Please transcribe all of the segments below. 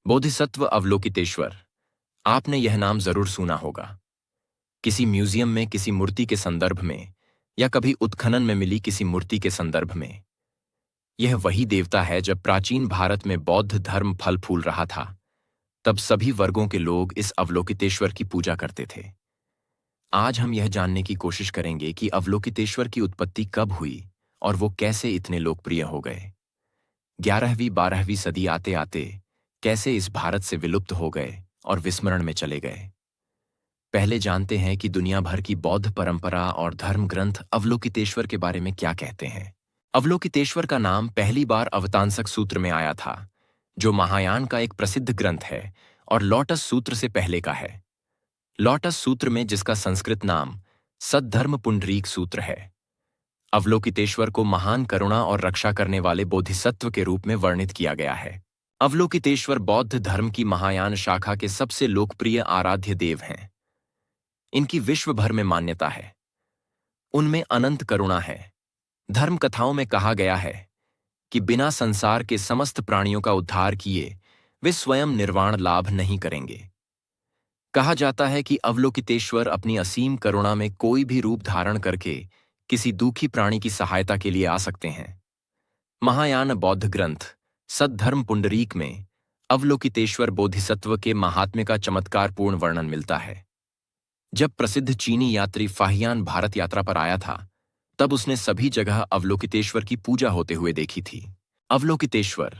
बोधिसत्व अवलोकितेश्वर। आपने यह नाम जरूर सुना होगा। किसी म्यूजियम में किसी मूर्ति के संदर्भ में या कभी उत्खनन में मिली किसी मूर्ति के संदर्भ में। यह वही देवता है। जब प्राचीन भारत में बौद्ध धर्म फल फूल रहा था, तब सभी वर्गों के लोग इस अवलोकितेश्वर की पूजा करते थे। आज हम यह जानने की कोशिश करेंगे कि अवलोकितेश्वर की उत्पत्ति कब हुई और वो कैसे इतने लोकप्रिय हो गए। 11वीं 12वीं सदी आते आते कैसे इस भारत से विलुप्त हो गए और विस्मरण में चले गए। पहले जानते हैं कि दुनिया भर की बौद्ध परंपरा और धर्म ग्रंथ अवलोकितेश्वर के बारे में क्या कहते हैं। अवलोकितेश्वर का नाम पहली बार अवतांसक सूत्र में आया था, जो महायान का एक प्रसिद्ध ग्रंथ है और लोटस सूत्र से पहले का है। लोटस सूत्र में, जिसका संस्कृत नाम सद्धर्म पुंडरीक सूत्र है, अवलोकितेश्वर को महान करुणा और रक्षा करने वाले बोधिसत्व के रूप में वर्णित किया गया है। अवलोकितेश्वर बौद्ध धर्म की महायान शाखा के सबसे लोकप्रिय आराध्य देव हैं। इनकी विश्व भर में मान्यता है। उनमें अनंत करुणा है। धर्म कथाओं में कहा गया है कि बिना संसार के समस्त प्राणियों का उद्धार किए वे स्वयं निर्वाण लाभ नहीं करेंगे। कहा जाता है कि अवलोकितेश्वर अपनी असीम करुणा में कोई भी रूप धारण करके किसी दुखी प्राणी की सहायता के लिए आ सकते हैं। महायान बौद्ध ग्रंथ सद्धर्म पुंडरीक में अवलोकितेश्वर बोधिसत्व के महात्म्य का चमत्कारपूर्ण वर्णन मिलता है। जब प्रसिद्ध चीनी यात्री फाहियान भारत यात्रा पर आया था, तब उसने सभी जगह अवलोकितेश्वर की पूजा होते हुए देखी थी। अवलोकितेश्वर,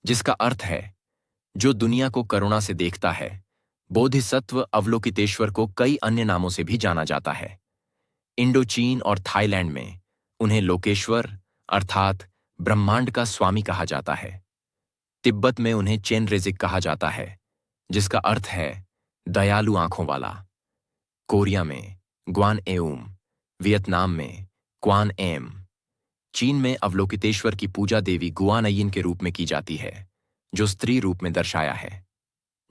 जिसका अर्थ है जो दुनिया को करुणा से देखता है, बोधिसत्व अवलोकितेश्वर को कई अन्य नामों से भी जाना जाता है। इंडोचीन और थाईलैंड में उन्हें लोकेश्वर अर्थात ब्रह्मांड का स्वामी कहा जाता है। तिब्बत में उन्हें चेनरेजिक कहा जाता है, जिसका अर्थ है दयालु आंखों वाला। कोरिया में ग्वान एउम, वियतनाम में क्वान एम, चीन में अवलोकितेश्वर की पूजा देवी गुआनयिन के रूप में की जाती है, जो स्त्री रूप में दर्शाया है।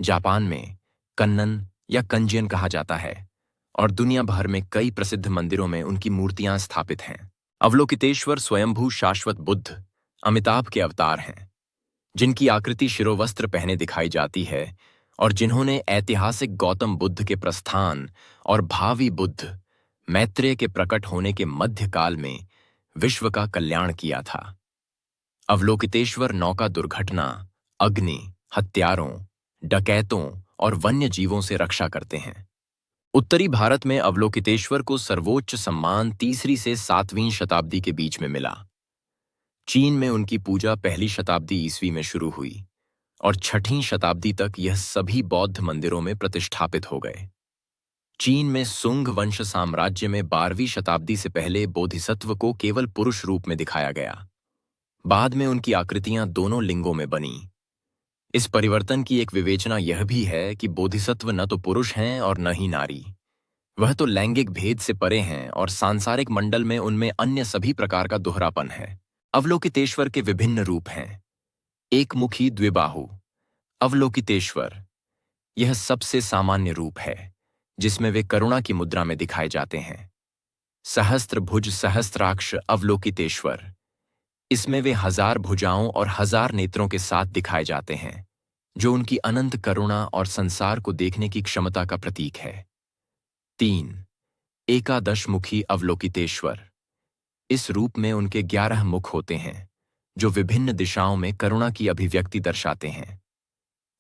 जापान में कन्नन या कंजियन कहा जाता है और दुनिया भर में कई प्रसिद्ध मंदिरों में उनकी मूर्तियां स्थापित हैं। अवलोकितेश्वर स्वयंभू शाश्वत बुद्ध अमिताभ के अवतार हैं, जिनकी आकृति शिरोवस्त्र पहने दिखाई जाती है और जिन्होंने ऐतिहासिक गौतम बुद्ध के प्रस्थान और भावी बुद्ध मैत्रेय के प्रकट होने के मध्यकाल में विश्व का कल्याण किया था। अवलोकितेश्वर नौका दुर्घटना, अग्नि, हत्यारों, डकैतों और वन्य जीवों से रक्षा करते हैं। उत्तरी भारत में अवलोकितेश्वर को सर्वोच्च सम्मान 3वीं से 7वीं शताब्दी के बीच में मिला। चीन में उनकी पूजा 1ली शताब्दी ईस्वी में शुरू हुई और 6वीं शताब्दी तक यह सभी बौद्ध मंदिरों में प्रतिष्ठापित हो गए। चीन में सुंग वंश साम्राज्य में 12वीं शताब्दी से पहले बोधिसत्व को केवल पुरुष रूप में दिखाया गया। बाद में उनकी आकृतियां दोनों लिंगों में बनी। इस परिवर्तन की एक विवेचना यह भी है कि बोधिसत्व न तो पुरुष हैं और न ही नारी। वह तो लैंगिक भेद से परे हैं और सांसारिक मंडल में उनमें अन्य सभी प्रकार का दोहरापन है। अवलोकितेश्वर के विभिन्न रूप हैं। एक मुखी द्विबाहु अवलोकितेश्वर, यह सबसे सामान्य रूप है, जिसमें वे करुणा की मुद्रा में दिखाए जाते हैं। सहस्त्रभुज सहस्त्राक्ष अवलोकितेश्वर, इसमें वे 1000 भुजाओं और 1000 नेत्रों के साथ दिखाए जाते हैं, जो उनकी अनंत करुणा और संसार को देखने की क्षमता का प्रतीक है। 3 एकादशमुखी अवलोकितेश्वर, इस रूप में उनके 11 मुख होते हैं, जो विभिन्न दिशाओं में करुणा की अभिव्यक्ति दर्शाते हैं।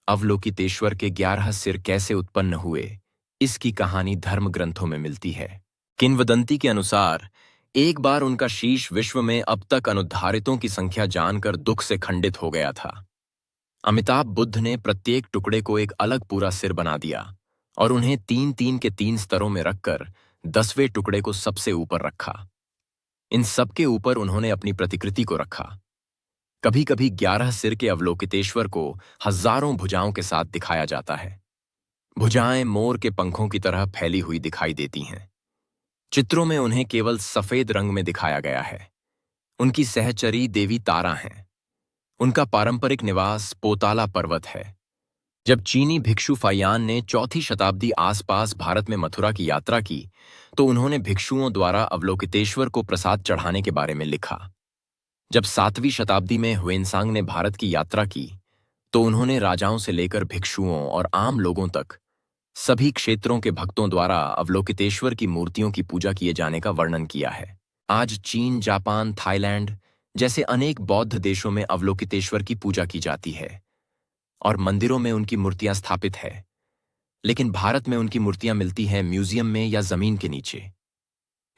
अवलोकितेश्वर के 11 सिर कैसे उत्पन्न हुए, इसकी कहानी धर्म ग्रंथों में मिलती है। किंवदंती के अनुसार एक बार उनका शीश विश्व में अब तक अनुद्धारितों की संख्या जानकर दुख से खंडित हो गया था। अमिताभ बुद्ध ने प्रत्येक टुकड़े को एक अलग पूरा सिर बना दिया और उन्हें 3-3 के 3 स्तरों में रखकर 10वें टुकड़े को सबसे ऊपर रखा। इन सबके ऊपर उन्होंने अपनी प्रतिकृति को रखा। कभी कभी 11 सिर के अवलोकितेश्वर को हजारों भुजाओं के साथ दिखाया जाता है। भुजाएं मोर के पंखों की तरह फैली हुई दिखाई देती हैं। चित्रों में उन्हें केवल सफेद रंग में दिखाया गया है। उनकी सहचरी देवी तारा हैं। उनका पारंपरिक निवास पोताला पर्वत है। जब चीनी भिक्षु फाहियान ने 4वीं शताब्दी आसपास भारत में मथुरा की यात्रा की, तो उन्होंने भिक्षुओं द्वारा अवलोकितेश्वर को प्रसाद चढ़ाने के बारे में लिखा। जब 7वीं शताब्दी में ह्वेनसांग ने भारत की यात्रा की, तो उन्होंने राजाओं से लेकर भिक्षुओं और आम लोगों तक सभी क्षेत्रों के भक्तों द्वारा अवलोकितेश्वर की मूर्तियों की पूजा किए जाने का वर्णन किया है। आज चीन, जापान, थाईलैंड जैसे अनेक बौद्ध देशों में अवलोकितेश्वर की पूजा की जाती है और मंदिरों में उनकी मूर्तियां स्थापित है। लेकिन भारत में उनकी मूर्तियां मिलती हैं म्यूजियम में या जमीन के नीचे।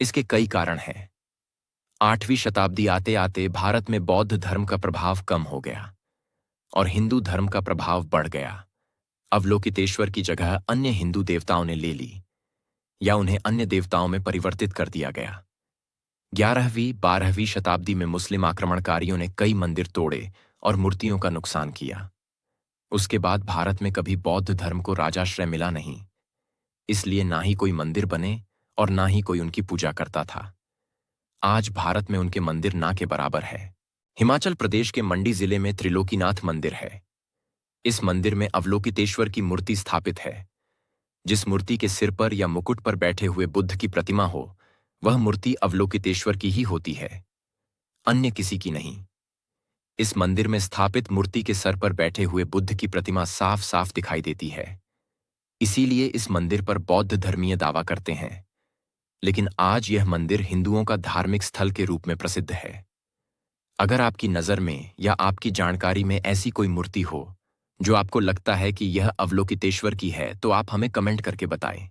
इसके कई कारण हैं। 8वीं शताब्दी आते आते भारत में बौद्ध धर्म का प्रभाव कम हो गया और हिंदू धर्म का प्रभाव बढ़ गया। अवलोकितेश्वर की जगह अन्य हिंदू देवताओं ने ले ली या उन्हें अन्य देवताओं में परिवर्तित कर दिया गया। 11वीं-12वीं शताब्दी में मुस्लिम आक्रमणकारियों ने कई मंदिर तोड़े और मूर्तियों का नुकसान किया। उसके बाद भारत में कभी बौद्ध धर्म को राजाश्रय मिला नहीं, इसलिए ना ही कोई मंदिर बने और ना ही कोई उनकी पूजा करता था। आज भारत में उनके मंदिर ना के बराबर है। हिमाचल प्रदेश के मंडी जिले में त्रिलोकीनाथ मंदिर है। इस मंदिर में अवलोकितेश्वर की मूर्ति स्थापित है। जिस मूर्ति के सिर पर या मुकुट पर बैठे हुए बुद्ध की प्रतिमा हो, वह मूर्ति अवलोकितेश्वर की ही होती है, अन्य किसी की नहीं। इस मंदिर में स्थापित मूर्ति के सर पर बैठे हुए बुद्ध की प्रतिमा साफ साफ दिखाई देती है। इसीलिए इस मंदिर पर बौद्ध धर्मीय दावा करते हैं। लेकिन आज यह मंदिर हिंदुओं का धार्मिक स्थल के रूप में प्रसिद्ध है। अगर आपकी नज़र में या आपकी जानकारी में ऐसी कोई मूर्ति हो जो आपको लगता है कि यह अवलोकितेश्वर की है, तो आप हमें कमेंट करके बताएं।